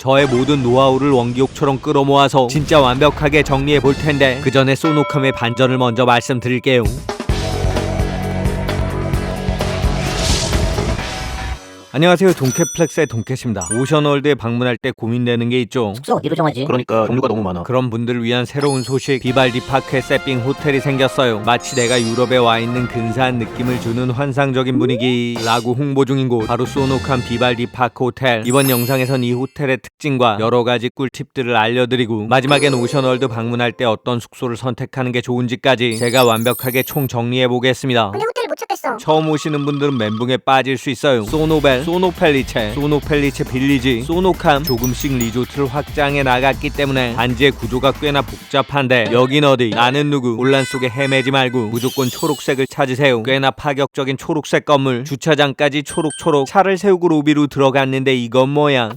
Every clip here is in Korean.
저의 모든 노하우를 원기옥처럼 끌어모아서 진짜 완벽하게 정리해 볼 텐데 그 전에 소노캄의 반전을 먼저 말씀드릴게요. 안녕하세요, 동캐플렉스의 동캐입니다. 오션월드에 방문할 때 고민되는 게 있죠. 숙소 어디로 정하지? 그러니까 종류가 너무 많아. 그런 분들을 위한 새로운 소식, 비발디 파크에 세핑 호텔이 생겼어요. 마치 내가 유럽에 와 있는 근사한 느낌을 주는 환상적인 분위기라고 홍보 중인 곳, 바로 소노캄 비발디 파크 호텔. 이번 영상에선 이 호텔의 특징과 여러가지 꿀팁들을 알려드리고, 마지막엔 오션월드 방문할 때 어떤 숙소를 선택하는 게 좋은지까지 제가 완벽하게 총 정리해보겠습니다. 근데 호텔을 못 찾겠어. 처음 오시는 분들은 멘붕에 빠질 수 있어요. 소노벨, 소노펠리체, 소노펠리체 빌리지, 소노캄 조금씩 리조트를 확장해 나갔기 때문에 단지의 구조가 꽤나 복잡한데 여긴 어디? 나는 누구? 혼란 속에 헤매지 말고 무조건 초록색을 찾으세요. 꽤나 파격적인 초록색 건물, 주차장까지 초록초록. 차를 세우고 로비로 들어갔는데 이건 뭐야?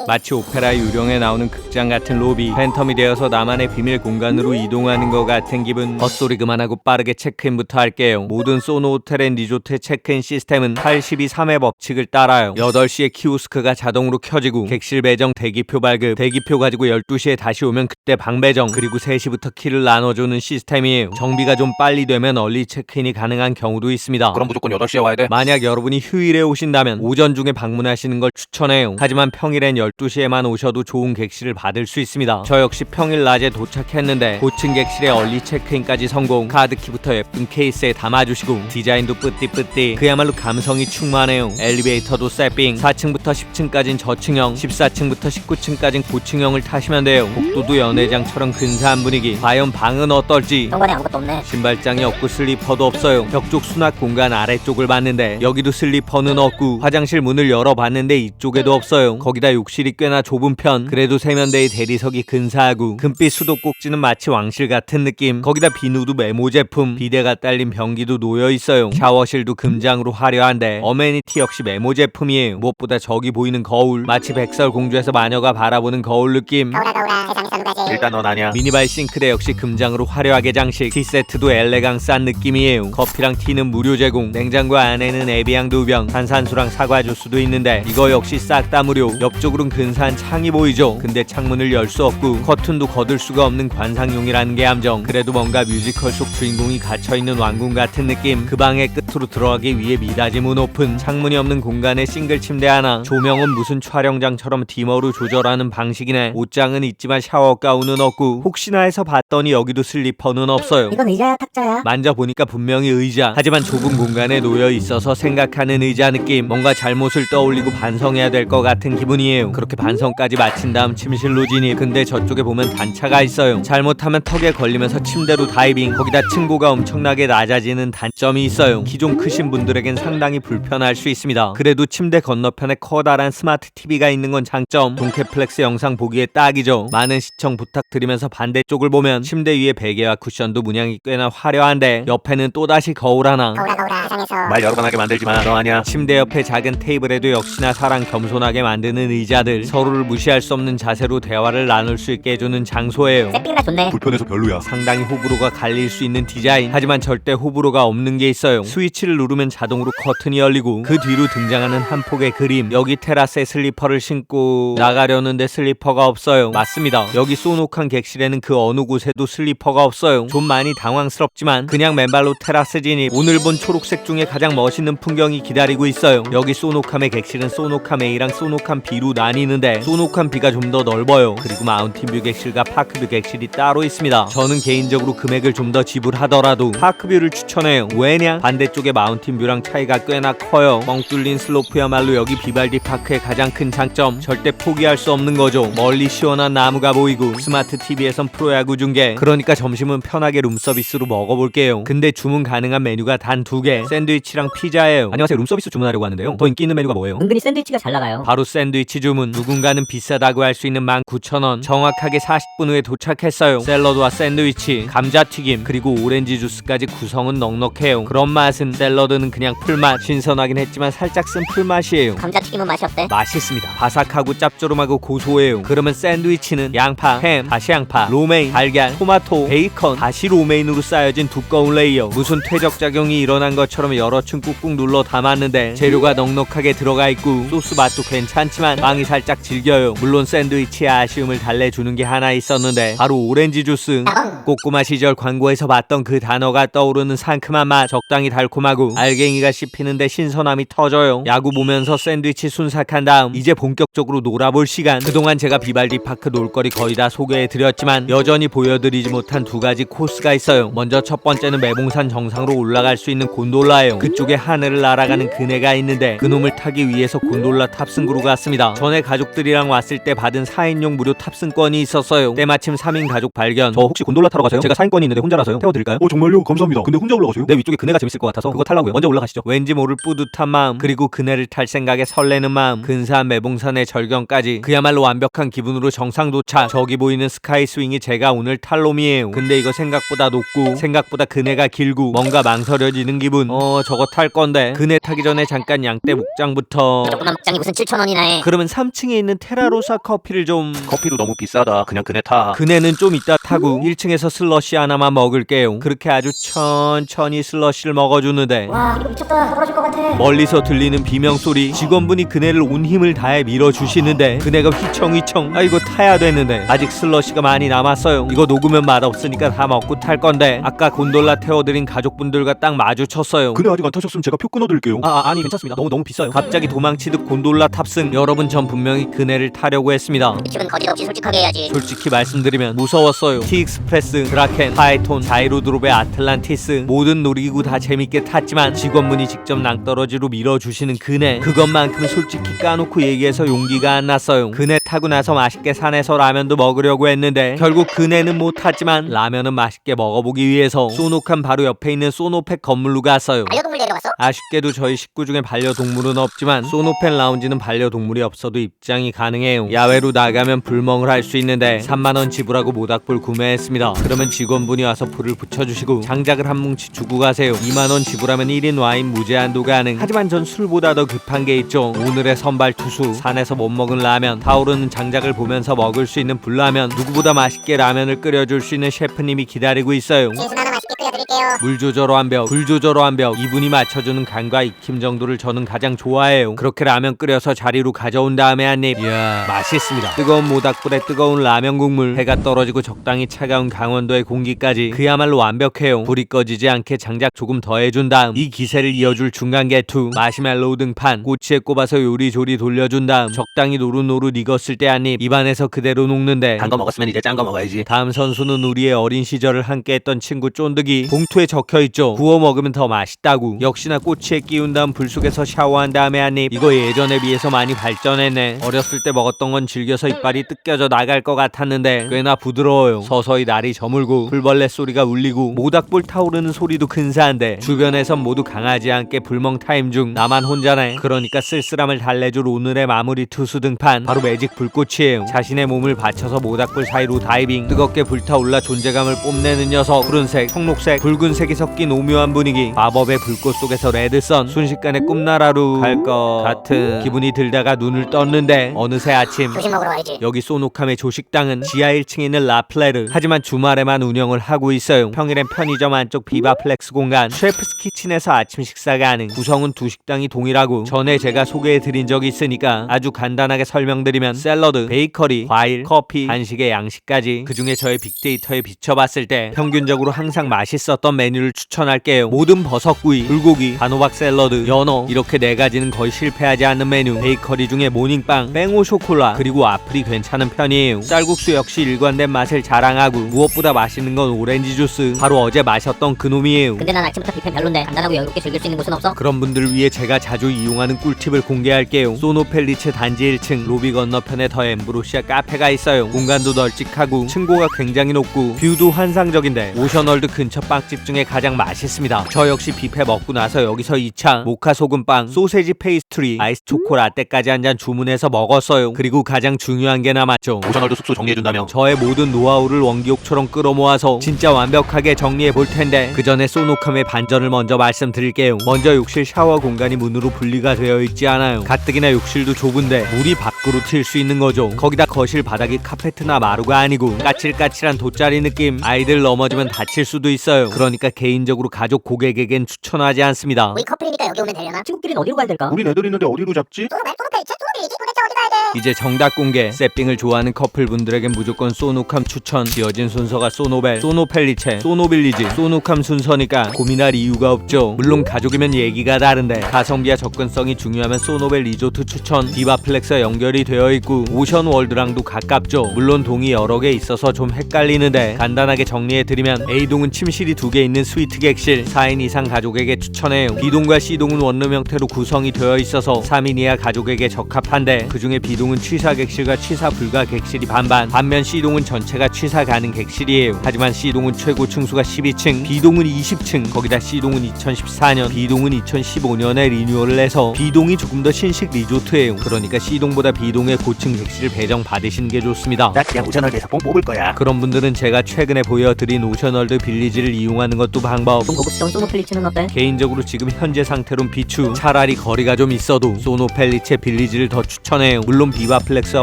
마치 오페라 유령에 나오는 극장 같은 로비, 팬텀이 되어서 나만의 비밀 공간으로 이동하는 것 같은 기분. 헛소리 그만하고 빠르게 체크인부터 할게요. 모든 소노 호텔 앤 리조트의 체크인 시스템은 8-12-3의 법칙을 따라요. 8시에 키오스크가 자동으로 켜지고 객실 배정 대기표 발급, 대기표 가지고 12시에 다시 오면 그때 방 배정, 그리고 3시부터 키를 나눠주는 시스템이에요. 정비가 좀 빨리 되면 얼리 체크인이 가능한 경우도 있습니다. 그럼 무조건 8시에 와야 돼? 만약 여러분이 휴일에 오신다면 오전 중에 방문하시는 걸 추천해요. 하지만 평일엔 12시에만 오셔도 좋은 객실을 받을 수 있습니다. 저 역시 평일 낮에 도착했는데 고층 객실에 얼리 체크인까지 성공. 카드키부터 예쁜 케이스에 담아주시고 디자인도 뿌띠뿌띠, 그야말로 감성이 충만해요. 엘리베이터도 세핑. 4층부터 10층까진 저층형, 14층부터 19층까진 고층형을 타시면 돼요. 복도도 연회장처럼 근사한 분위기. 과연 방은 어떨지? 현관에 아무것도 없네. 신발장이 없고 슬리퍼도 없어요. 벽쪽 수납 공간 아래쪽을 봤는데 여기도 슬리퍼는 없고, 화장실 문을 열어봤는데 이쪽에도 없어요. 거기다 욕실이 꽤나 좁은 편. 그래도 세면대의 대리석이 근사하고 금빛 수도꼭지는 마치 왕실 같은 느낌. 거기다 비누도 메모 제품, 비데가 딸린 변기도 놓여있어요. 샤워실도 금장으로 화려한데 어메니티 역시 메모 제품이에요. 무엇보다 저기 보이는 거울, 마치 백설공주에서 마녀가 바라보는 거울 느낌. 거울아 세상에서 누가 제일. 일단 넌 아니야. 미니발 싱크대 역시 금장으로 화려하게 장식. 티세트도 엘레강스한 느낌이에요. 커피랑 티는 무료 제공. 냉장고 안에는 에비앙 2병, 탄산수랑 사과 주스도 있는데 이거 역시 싹 다 무료. 옆쪽으로는 근사한 창이 보이죠. 근데 창문을 열 수 없고 커튼도 거들 수가 없는 관상용이라는 게 함정. 그래도 뭔가 뮤지컬 속 주인공이 갇혀있는 왕궁 같은 느낌. 그 방의 끝으로 들어가기 위해 미닫이 문 오픈. 창문이 없는 공간에 싱글 침대 하나. 조명은 무슨 촬영장처럼 디머로 조절하는 방식이네. 옷장은 있지만 샤워 가운은 없고, 혹시나 해서 봤더니 여기도 슬리퍼는 없어요. 이건 의자야 탁자야? 만져보니까 분명히 의자, 하지만 좁은 공간에 놓여 있어서 생각하는 의자 느낌. 뭔가 잘못을 떠올리고 반성해야 될 것 같은 기분이에요. 그렇게 반성까지 마친 다음 침실로 진입. 근데 저쪽에 보면 단차가 있어요. 잘못하면 턱에 걸리면서 침대로 다이빙. 거기다 층고가 엄청나게 낮아지는 단점이 있어요. 기존 크신 분들에겐 상당히 불편할 수 있습니다. 그래도 침대 건너편에 커다란 스마트 TV가 있는 건 장점. 동캐플렉스 영상 보기에 딱이죠. 많은 시청 부탁드리면서 반대쪽을 보면 침대 위에 베개와 쿠션도 문양이 꽤나 화려한데 옆에는 또다시 거울 하나. 거울아 세상에서. 말 여러 번 하게 만들지마. 너 아니야. 침대 옆에 작은 테이블에도 역시나 사람 겸손하게 만드는 의자들. 서로를 무시할 수 없는 자세로 대화를 나눌 수 있게 해주는 장소예요. 세팅이라 좋네. 불편해서 별로야. 상당히 호불호가 갈릴 수 있는 디자인. 하지만 절대 호불호가 없는 게 있어요. 스위치를 누르면 자동으로 커튼이 열리고 그 뒤로 등장하는 한 폭의 그림. 여기 테라스에 슬리퍼를 신고 나가려는데 슬리퍼가 없어요. 맞습니다. 여기 소노캄 객실에는 그 어느 곳에도 슬리퍼가 없어요. 좀 많이 당황스럽지만 그냥 맨발로 테라스 진입. 오늘 본 초록색 중에 가장 멋있는 풍경이 기다리고 있어요. 여기 소노캄의 객실은 소노캄 A랑 소노캄 B로 나뉘는데 소노캄 B가 좀 더 넓어요. 그리고 마운틴뷰 객실과 파크뷰 객실이 따로 있습니다. 저는 개인적으로 금액을 좀 더 지불하더라도 파크뷰를 추천해요. 왜냐? 반대쪽의 마운틴뷰랑 차이가 꽤나 커요. 뻥 뚫린 슬로프야말로 여기 비발디 파크의 가장 큰 장점. 절대 포기할 수 없는 거죠. 멀리 시원한 나무가 보이고 스마트 TV에선 프로야구 중계. 그러니까 점심은 편하게 룸서비스로 먹어볼게요. 근데 주문 가능한 메뉴가 단 2개. 샌드위치랑 피자예요. 안녕하세요, 룸서비스 주문하려고 하는데요. 더 인기 있는 메뉴가 뭐예요? 은근히 샌드위치가 잘 나가요. 바로 샌드위치 주문. 누군가는 비싸다고 할 수 있는 19,000원. 정확하게 40분 후에 도착했어요. 샐러드와 샌드위치, 감자튀김, 그리고 오렌지 주스까지 구성은 넉넉해요. 그런 맛은 샐러드는 그냥 풀맛. 신선하긴 했지만 살짝 쓴 풀맛이에요. 감자튀김은 맛이 어때? 맛있습니다. 바삭하고 짭조름하고 고소해요. 그러면 샌드위치는 양파, 햄, 다시 양파, 로메인, 달걀, 토마토, 베이컨, 다시 로메인으로 쌓여진 두꺼운 레이어. 무슨 퇴적작용이 일어난 것처럼 여러 층 꾹꾹 눌러 담았는데 재료가 넉넉하게 들어가 있고 소스 맛도 괜찮지. 그렇지만 빵이 살짝 질겨요. 물론 샌드위치에 아쉬움을 달래주는 게 하나 있었는데 바로 오렌지 주스. 꼬꼬마 시절 광고에서 봤던 그 단어가 떠오르는 상큼한 맛. 적당히 달콤하고 알갱이가 씹히는데 신선함이 터져요. 야구 보면서 샌드위치 순삭한 다음 이제 본격적으로 놀아볼 시간. 그동안 제가 비발디 파크 놀거리 거의 다 소개해드렸지만 여전히 보여드리지 못한 두 가지 코스가 있어요. 먼저 첫 번째는 매봉산 정상으로 올라갈 수 있는 곤돌라예요. 그쪽에 하늘을 날아가는 그네가 있는데 그놈을 타기 위해서 곤돌라 탑승구로 갔습니다. 전에 가족들이랑 왔을 때 받은 4인용 무료 탑승권이 있었어요. 때마침 3인 가족 발견. 저 혹시 곤돌라 타러 가세요? 제가 4인권이 있는데 혼자라서요. 태워드릴까요? 정말요? 감사합니다. 근데 혼자 올라가세요? 내 위쪽에 그네가 재밌을 것 같아서 그거 타려고요. 먼저 올라가시죠. 왠지 모를 뿌듯한 마음, 그리고 그네를 탈 생각에 설레는 마음, 근사한 매봉산의 절경까지 그야말로 완벽한 기분으로 정상 도착. 저기 보이는 스카이 스윙이 제가 오늘 탈 놈이에요. 근데 이거 생각보다 높고 생각보다 그네가 길고 뭔가 망설여지는 기분. 저거 탈 건데 그네 타기 전에 잠깐 양떼 목장부터. 조그만 목장이 무슨 7,000원이나 해. 그러면 3층에 있는 테라로사 커피를 좀. 커피도 너무 비싸다. 그냥 그네 타. 그네는 좀 이따 타고 1층에서 슬러시 하나만 먹을게요. 그렇게 아주 천천히 슬러시를 먹어주는데 와 이거 미쳤다. 떨어질 것 같아. 멀리서 들리는 비명소리. 직원분이 그네를 온 힘을 다해 밀어주시는데 그네가 휘청휘청. 이거 타야 되는데 아직 슬러시가 많이 남았어요. 이거 녹으면 맛없으니까 다 먹고 탈 건데 아까 곤돌라 태워드린 가족분들과 딱 마주쳤어요. 그네 아직 안 타셨으면 제가 표 끊어드릴게요. 아니 괜찮습니다. 너무 비싸요. 갑자기 도망치듯 곤돌라 탑승. 여러분, 전 분명히 그네를 타려고 했습니다. 지금 거짓 없이 솔직하게 해야지. 솔직히 말씀드리면 무서웠어요. 티익스프레스, 드라켄, 파이톤, 자이로드롭의 아틀란티스 모든 놀이기구 다 재밌게 탔지만 직원분이 직접 낭떠러지로 밀어주시는 그네, 그것만큼 솔직히 까놓고 얘기해서 용기가 안 났어요. 그네 타고 나서 맛있게 산에서 라면도 먹으려고 했는데 결국 그네는 못 탔지만 라면은 맛있게 먹어보기 위해서 소노칸 바로 옆에 있는 소노펫 건물로 갔어요. 반려동물 데려갔어? 아쉽게도 저희 식구 중에 반려동물은 없지만 소노펜 라운지는 반려동물이 없어도 입장이 가능해요. 야외로 나가면 불멍을 할 수 있는데 3만원 지불하고 모닥불 구매했습니다. 그러면 직원분이 와서 불을 붙여주시고 장작을 한 뭉치 주고 가세요. 2만원 지불하면 1인 와인 무제한도 가능. 하지만 전 술보다 더 급한 게 있죠. 오늘의 선발 투수, 산에서 못 먹은 라면, 타오르는 장작을 보면서 먹을 수 있는 불라면, 누구보다 맛있게 라면을 끓여줄 수 있는 셰프님이 기다리고 있어요. 진순 하나 맛있게 끓여드릴게요. 물 조절 완벽, 불 조절 완벽. 이분이 맞춰주는 간과 익힘 정도를 저는 가장 좋아해요. 그렇게 라면 끓여서 자리로 가져온 다음에 한 입. 이야, 맛있습니다. 뜨거운 모닥불에 뜨거운 라면 국물, 해가 떨어지고 적당히 차가운 강원도의 공기까지 그야말로 완벽해요. 불이 꺼지지 않게 장작 조금 더해준 다음 이 기세를 이어줄 중간 개투, 마시멜로우 등판, 꼬치에 꼽아서 요리조리 돌려준 다음 적당히 노릇노릇 익었을 때 한 입. 입안에서 그대로 녹는데 단 거 먹었으면 이제 짠 거 먹어야지. 다음 선수는 우리의 어린 시절을 함께했던 친구 쫀득이. 봉투에 적혀있죠. 구워 먹으면 더 맛있다고. 역시나 꼬치에 끼운 다음 불 속에서 샤워한 다음에 한 입. 이거 예전에 비해서 많이 발전했네. 어렸을 때 먹었던 건 질겨서 이빨이 뜯겨져 나갈 것 같았는데 꽤나 부드러워요. 서서히 날이 저물고 불벌레 소리가 울리고 모닥불 타오르는 소리도 근사한데 주변에선 모두 강하지 않게 불멍 타임 중 나만 혼자네. 그러니까 쓸쓸함을 달래줄 오늘의 마무리 투수 등판, 바로 매직 불꽃이에요. 자신의 몸을 바쳐서 모닥불 사이로 다이빙. 뜨겁게 불타올라 존재감을 뽐내는 녀석. 푸른색, 청록색, 붉은색이 섞인 오묘한 분위기. 마법의 불꽃 속에서 레드선. 순식간에 꿈나라로 갈 것 같은 기분이 들다가 눈을 떴는데 어느새 아침. 조식 먹으러 가야지. 여기 소노캄의 조식당은 지하 1층에 있는 라플레르. 하지만 주말에만 운영을 하고 있어요. 평일엔 편의점 안쪽 비바플렉스 공간, 셰프스 키친에서 아침 식사 가능. 구성은 두 식당이 동일하고 전에 제가 소개해드린 적이 있으니까 아주 간단하게 설명드리면 샐러드, 베이커리, 과일, 커피, 한식의 양식까지. 그중에 저의 빅데이터에 비춰봤을 때 평균적으로 항상 맛있었던 메뉴를 추천할게요. 모든 버섯구이, 불고기, 단호박 샐러드, 연어, 이렇게 네 가지는 거의 실패하지 않는 메뉴. 베이커리 중에 모닝빵, 뺑오 쇼콜라, 그리고 와플이 괜찮은 편이에요. 쌀국수 역시 일관된 맛을 자랑하고 무엇보다 맛있는 건 오렌지 주스. 바로 어제 마셨던 그놈이에요. 근데 난 아침부터 뷔페 별론데 간단하고 여유롭게 즐길 수 있는 곳은 없어? 그런 분들을 위해 제가 자주 이용하는 꿀팁을 공개할게요. 소노펠리체 단지 1층 로비 건너편에 더 엠브로시아 카페가 있어요. 공간도 널찍하고 층고가 굉장히 높고 뷰도 환상적인데 오션월드 근처 빵집 중에 가장 맛있습니다. 저 역시 뷔페 먹고 나서 여기서 2차 모카 소금빵, 소세지 페이스트리, 아이스 초코 라떼까지 한 잔 주문해서 먹었어요. 그리고 가장 중요한 게 남았죠. 오션월드 숙소 정리해준다며. 저의 모든 노하우를 원기옥처럼 끌어모아서 진짜 완벽하게 정리해 볼 텐데 그 전에 소노캄의 반전을 먼저 말씀드릴게요. 먼저 욕실 샤워 공간이 문으로 분리가 되어 있지 않아요. 가뜩이나 욕실도 좁은데 물이 밖으로 튈 수 있는 거죠. 거기다 거실 바닥이 카페트나 마루가 아니고 까칠까칠한 돗자리 느낌. 아이들 넘어지면 다칠 수도 있어요. 그러니까 개인적으로 가족 고객에겐 추천하지 않습니다. 우리 커플이니까 여기 오면 되려나? 친구끼리는 어디로 가야 될까? 우린 애들 있는데 어디로 잡지? 도대체 어디 가야 돼? 이제 정답 공개. 세핑을 좋아하는 커플분들에겐 무조건 소누캄 추천. 지어진 순서가 소노벨, 소노펠리체, 소노빌리지, 소누캄 순서니까 고민할 이유가 없죠. 물론 가족이면 얘기가 다른데 가성비와 접근성이 중요하면 소노벨 리조트 추천. 디바플렉스와 연결이 되어 있고 오션월드랑도 가깝죠. 물론 동이 여러 개 있어서 좀 헷갈리는데 간단하게 정리해드리면 A동은 침실이 2개 있는 스위트 객실, 4인 이상 가족에게 추천해요. B동과 C동은 원룸 형태로 구성이 되어 있어서 3인 이하 가족에게 적합한데 그중에 B동은 취사 객실과 취사 불가 객실이 반면 C동은 전체가 취사 가능 객실이에요. 하지만 C동은 최고 층수가 12층, B동은 20층, 거기다 C동은 2014년, B동은 2015년에 리뉴얼을 해서 B동이 조금 더 신식 리조트예요. 그러니까 C동보다 B동의 고층 객실을 배정 받으시는 게 좋습니다. 나 그냥 오션월드에서 뽕 뽑을 거야. 그런 분들은 제가 최근에 보여드린 오션월드 빌리지를 이용하는 것도 방법. 좀 고급스러운 소노펠리츠는 어때? 개인적으로 지금 현재 상태론 비추. 차라리 거리가 좀 있어도 소노펠리체 빌리지를 더 추천해요. 물론 비바플렉스와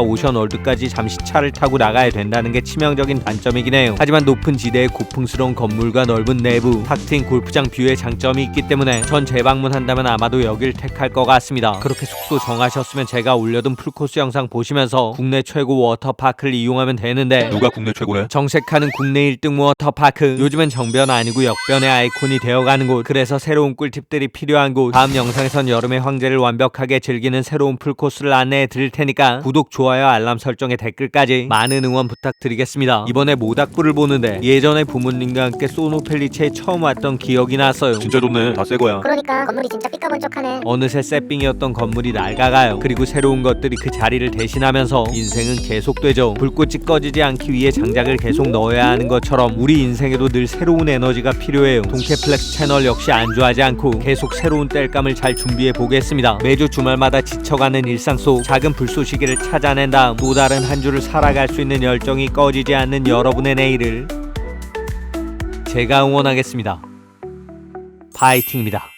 오션월드까지 잠시 차를 타고 나가야 된다는 게 치명적인 단점이긴 해요. 하지만 높은 지대의 고풍스러운 건물과 넓은 내부, 탁 트인 골프장 뷰의 장점이 있기 때문에 전 재방문한다면 아마도 여길 택할 것 같습니다. 그렇게 숙소 정하셨으면 제가 올려둔 풀코스 영상 보시면서 국내 최고 워터파크를 이용하면 되는데 누가 국내 최고래? 정색하는 국내 1등 워터파크. 요즘엔 정변 아니고 역변의 아이콘이 되어가는 곳. 그래서 새로운 꿀팁들이 필요한 곳. 다음 영상에선 여름의 황제를 완벽하게 즐기는 새로운 풀코스를 안내해 드릴 테니까 구독, 좋아요, 알람 설정에 댓글까지 많은 응원 부탁드리겠습니다. 이번에 모닥불을 보는데 예전에 부모님과 함께 소노펠리체에 처음 왔던 기억이 났어요. 진짜 좋네. 다 새 거야. 그러니까 건물이 진짜 삐까번쩍하네. 어느새 세핑이었던 건물이 낡아가요. 그리고 새로운 것들이 그 자리를 대신하면서 인생은 계속되죠. 불꽃이 꺼지지 않기 위해 장작을 계속 넣어야 하는 것처럼 우리 인생에도 늘 새로운 에너지가 필요해요. 동캐플렉스 채널 역시 안주하지 않고 계속 새로운 땔감을 잘 준비해 보겠습니다. 매주 주말마다 지쳐가는 일상 속 작은 불쏘시개를 찾아낸 다음 또 다른 한 주를 살아갈 수 있는 열정이 꺼지지 않는 여러분의 내일을 제가 응원하겠습니다. 파이팅입니다.